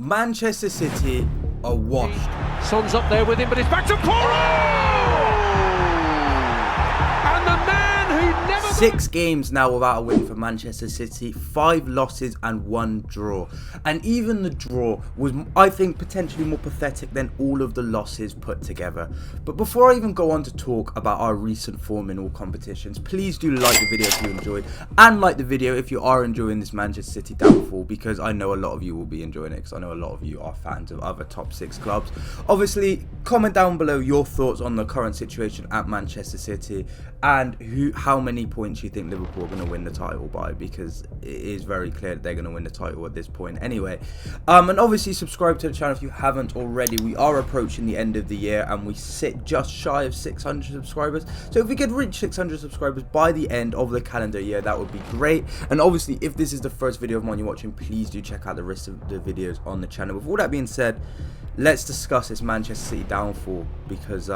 Manchester City are washed. Son's up there with him, but it's back to Poro! And the man who never... 6 games now without a win for Manchester City, 5 losses and 1 draw. And even the draw was, I think, potentially more pathetic than all of the losses put together. But before I even go on to talk about our recent form in all competitions, please do like the video if you enjoyed, and like the video if you are enjoying this Manchester City downfall, because I know a lot of you will be enjoying it, because I know a lot of you are fans of other top 6 clubs. Obviously, comment down below your thoughts on the current situation at Manchester City, and how many points you think Liverpool are going to win the title by, because it is very clear that they're going to win the title at this point anyway. And obviously subscribe to the channel if you haven't already. We are approaching the end of the year and we sit just shy of 600 subscribers, so if we could reach 600 subscribers by the end of the calendar year, that would be great. And obviously, if this is the first video of mine you're watching, please do check out the rest of the videos on the channel. With all that being said, let's discuss this Manchester City downfall, because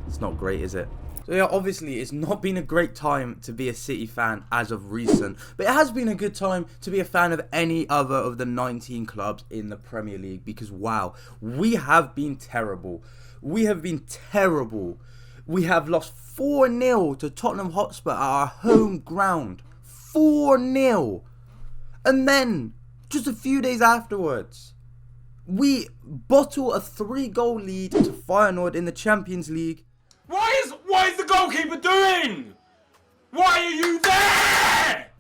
it's not great, is it? So yeah, obviously it's not been a great time to be a City fan as of recent, but it has been a good time to be a fan of any other of the 19 clubs in the Premier League, because wow, we have been terrible. We have been terrible. We have lost 4-0 to Tottenham Hotspur at our home ground. 4-0. And then, just a few days afterwards, we bottle a 3-goal lead to Feyenoord in the Champions League. What is the goalkeeper doing? Why are you there?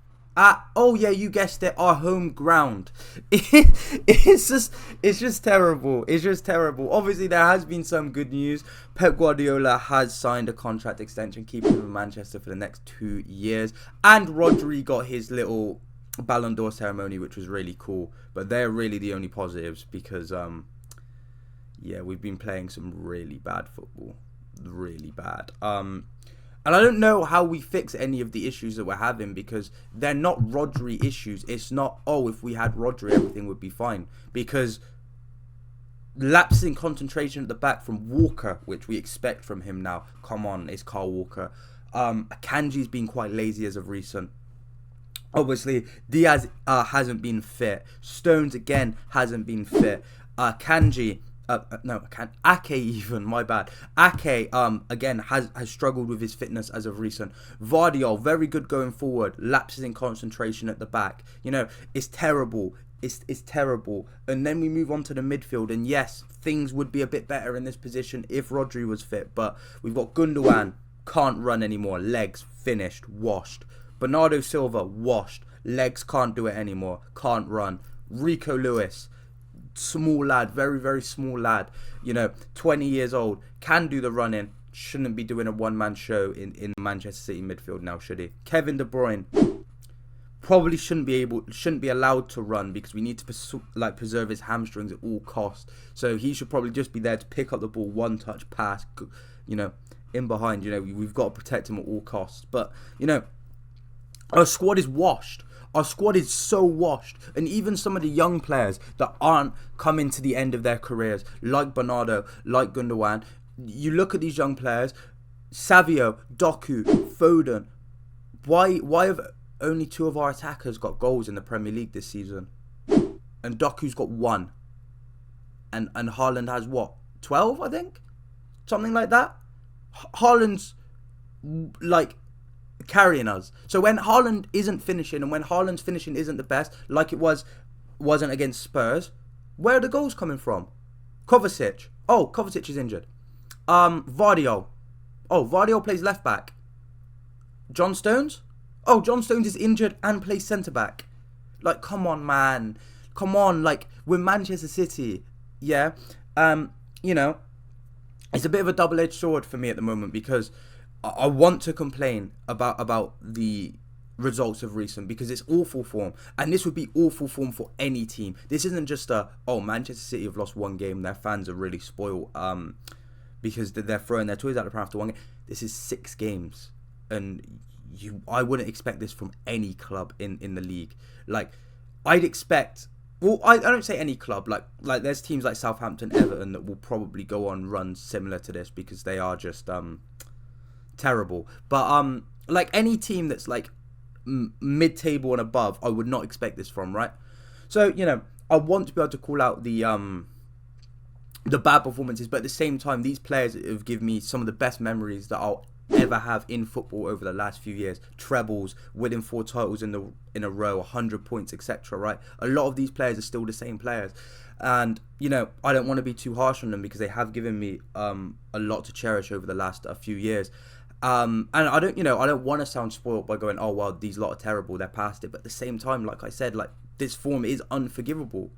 Oh yeah, you guessed it, our home ground. It's just terrible. It's just terrible. Obviously, there has been some good news. Pep Guardiola has signed a contract extension, keeping him in Manchester for the next 2 years. And Rodri got his little Ballon d'Or ceremony, which was really cool. But they're really the only positives, because yeah, we've been playing some really bad football. Really bad. And I don't know how we fix any of the issues that we're having, because they're not Rodri issues. It's not, oh, if we had Rodri, everything would be fine. Because lapsing concentration at the back from Walker, which we expect from him now. Come on, it's Carl Walker. Akanji's been quite lazy as of recent. Obviously, Diaz hasn't been fit. Stones, again, hasn't been fit. Ake even, my bad. Ake, again, has struggled with his fitness as of recent. Vardiol, very good going forward, lapses in concentration at the back. You know, it's terrible. It's terrible. And then we move on to the midfield, and yes, things would be a bit better in this position if Rodri was fit, but we've got Gundogan, can't run anymore, legs, finished, washed. Bernardo Silva, washed, legs, can't do it anymore, can't run. Rico Lewis, small lad, very, very small lad, you know, 20 years old, can do the running, shouldn't be doing a one-man show in Manchester City midfield now, should he? Kevin De Bruyne probably shouldn't be allowed to run, because we need to preserve his hamstrings at all costs. So he should probably just be there to pick up the ball, one touch pass, you know, in behind. You know, we've got to protect him at all costs. But you know, our squad is washed. Our squad is so washed. And even some of the young players that aren't coming to the end of their careers, like Bernardo, like Gundogan, you look at these young players, Savio, Doku, Foden. Why have only 2 of our attackers got goals in the Premier League this season? And Doku's got 1. And Haaland has what? 12, I think? Something like that. Haaland's like carrying us. So when Haaland isn't finishing, and when Haaland's finishing isn't the best, like it wasn't against Spurs, where are the goals coming from? Kovacic. Oh, Kovacic is injured. Vardiol. Oh, Vardiol plays left back. John Stones. Oh, John Stones is injured and plays centre back. Like, come on, man. Come on. Like, we're Manchester City. Yeah. You know, it's a bit of a double-edged sword for me at the moment, because I want to complain about the results of recent, because it's awful form, and this would be awful form for any team. This isn't just Manchester City have lost 1 game, their fans are really spoiled because they're throwing their toys out the pram after 1 game. This is 6 games, and I wouldn't expect this from any club in the league. Like, I'd expect, well, I don't say any club, like there's teams like Southampton, Everton that will probably go on runs similar to this, because they are just terrible. But like any team that's like mid-table and above, I would not expect this from, right? So, you know, I want to be able to call out the bad performances, but at the same time, these players have given me some of the best memories that I'll ever have in football over the last few years. Trebles, winning 4 titles in a row, 100 points, etc. Right? A lot of these players are still the same players, and you know, I don't want to be too harsh on them because they have given me a lot to cherish over the last few years. And I don't want to sound spoiled by going, oh well, these lot are terrible, they're past it. But at the same time, like I said, like this form is unforgivable.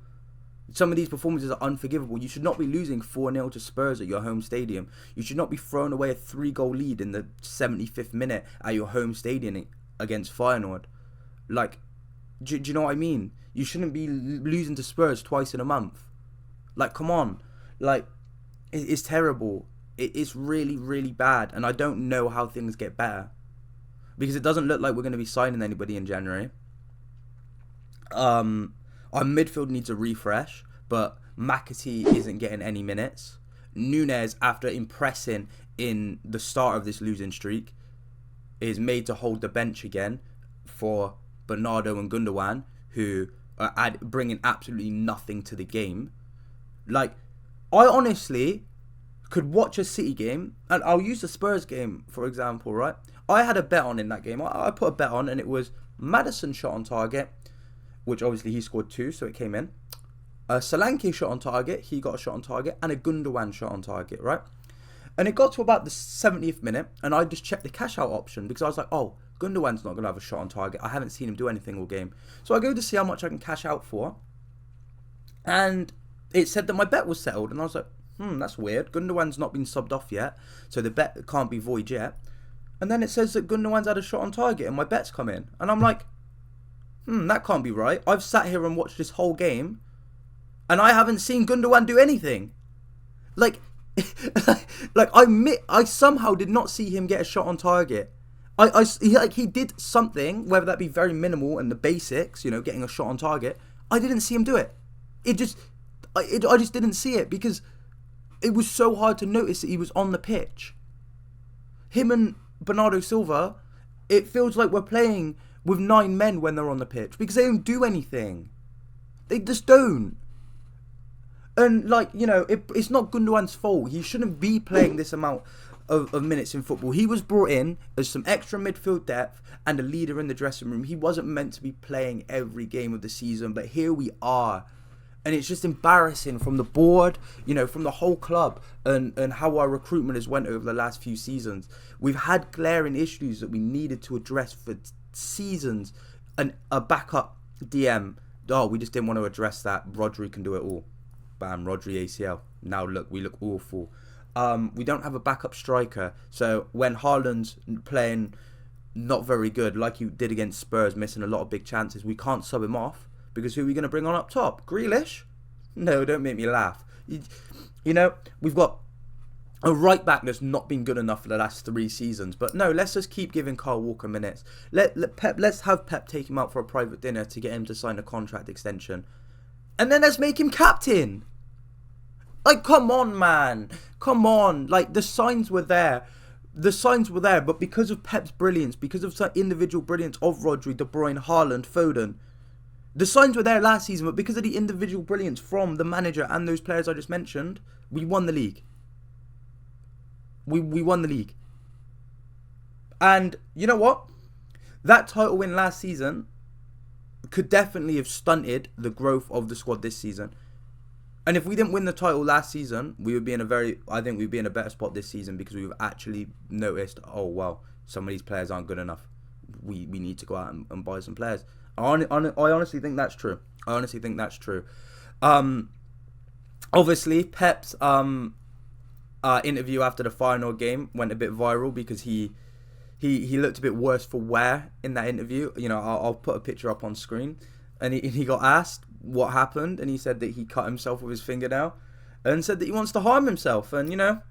Some of these performances are unforgivable. You should not be losing 4-0 to Spurs at your home stadium. You should not be throwing away a 3-goal lead in the 75th minute at your home stadium against Feyenoord. Like, do you know what I mean? You shouldn't be losing to Spurs twice in a month. Like, come on. Like, it's terrible. It's really, really bad. And I don't know how things get better. Because it doesn't look like we're going to be signing anybody in January. Our midfield needs a refresh, but McAtee isn't getting any minutes. Nunes, after impressing in the start of this losing streak, is made to hold the bench again for Bernardo and Gundogan, who are bringing absolutely nothing to the game. Like, I honestly could watch a City game, and I'll use the Spurs game, for example, right? I had a bet on in that game. I put a bet on, and it was Maddison shot on target, which obviously he scored 2, so it came in. Solanke shot on target, he got a shot on target, and a Gundogan shot on target, right? And it got to about the 70th minute, and I just checked the cash out option because I was like, oh, Gundogan's not going to have a shot on target. I haven't seen him do anything all game. So I go to see how much I can cash out for, and it said that my bet was settled, and I was like, that's weird. Gundogan's not been subbed off yet, so the bet can't be void yet. And then it says that Gundogan's had a shot on target, and my bet's come in. And I'm like, that can't be right. I've sat here and watched this whole game, and I haven't seen Gundogan do anything. Like, I somehow did not see him get a shot on target. He did something, whether that be very minimal and the basics, you know, getting a shot on target. I didn't see him do it. I just didn't see it because it was so hard to notice that he was on the pitch. Him and Bernardo Silva, it feels like we're playing with 9 men when they're on the pitch because they don't do anything. They just don't. And, like, you know, it's not Gundogan's fault. He shouldn't be playing this amount of minutes in football. He was brought in as some extra midfield depth and a leader in the dressing room. He wasn't meant to be playing every game of the season, but here we are. And it's just embarrassing from the board, you know, from the whole club and how our recruitment has went over the last few seasons. We've had glaring issues that we needed to address for seasons. And a backup DM, we just didn't want to address that. Rodri can do it all. Bam, Rodri ACL. Now look, we look awful. We don't have a backup striker. So when Haaland's playing not very good, like he did against Spurs, missing a lot of big chances, we can't sub him off. Because who are we going to bring on up top? Grealish? No, don't make me laugh. You know, we've got a right back that's not been good enough for the last 3 seasons. But no, let's just keep giving Kyle Walker minutes. Let's have Pep take him out for a private dinner to get him to sign a contract extension. And then let's make him captain. Like, come on, man. Come on. Like, the signs were there. But because of Pep's brilliance, because of some individual brilliance of Rodri, De Bruyne, Haaland, Foden, the signs were there last season, but because of the individual brilliance from the manager and those players I just mentioned, we won the league. We won the league. And you know what? That title win last season could definitely have stunted the growth of the squad this season. And if we didn't win the title last season, we would be in we'd be in a better spot this season because we've actually noticed, oh well, some of these players aren't good enough. We need to go out and buy some players. I honestly think that's true. Obviously, Pep's interview after the final game went a bit viral because he looked a bit worse for wear in that interview. You know, I'll put a picture up on screen. And he got asked what happened, and he said that he cut himself with his fingernail and said that he wants to harm himself. And, you know,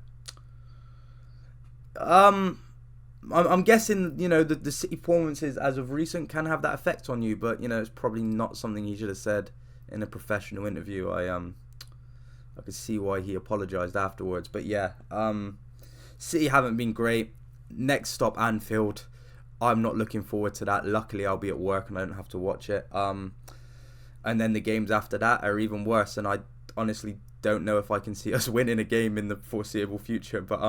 I'm guessing, you know, the City performances as of recent can have that effect on you, but, you know, it's probably not something he should have said in a professional interview. I could see why he apologised afterwards. But yeah, City haven't been great. Next stop, Anfield. I'm not looking forward to that. Luckily, I'll be at work and I don't have to watch it. And and then the games after that are even worse, and I honestly don't know if I can see us winning a game in the foreseeable future. But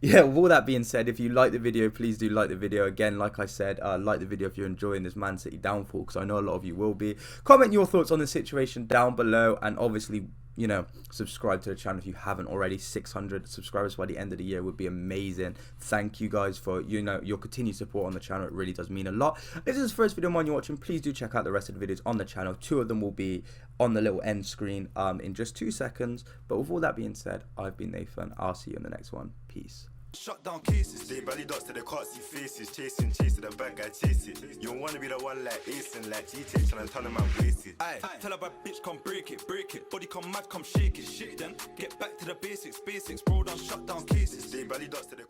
yeah, with all that being said, if you like the video, please do like the video. Again, like I said, like the video if you're enjoying this Man City downfall, because I know a lot of you will be. Comment your thoughts on the situation down below, and obviously, you know, subscribe to the channel if you haven't already. 600 subscribers by the end of the year would be amazing. Thank you guys for, you know, your continued support on the channel. It really does mean a lot. If this is the first video of mine you're watching, please do check out the rest of the videos on the channel. 2 of them will be on the little end screen in just 2 seconds. But with all that being said, I've been Nathan. I'll see you in the next one. Peace. Shut down cases, they belly dots to the can't see faces. Chasing the bad guy chase it. You don't wanna be the one like Ace and like GT trying to turn them out wasted. Aye, tell a bad bitch come break it. Body come mad, come shake it. Shit then, get back to the basics. Bro done shut down cases. They belly dots to the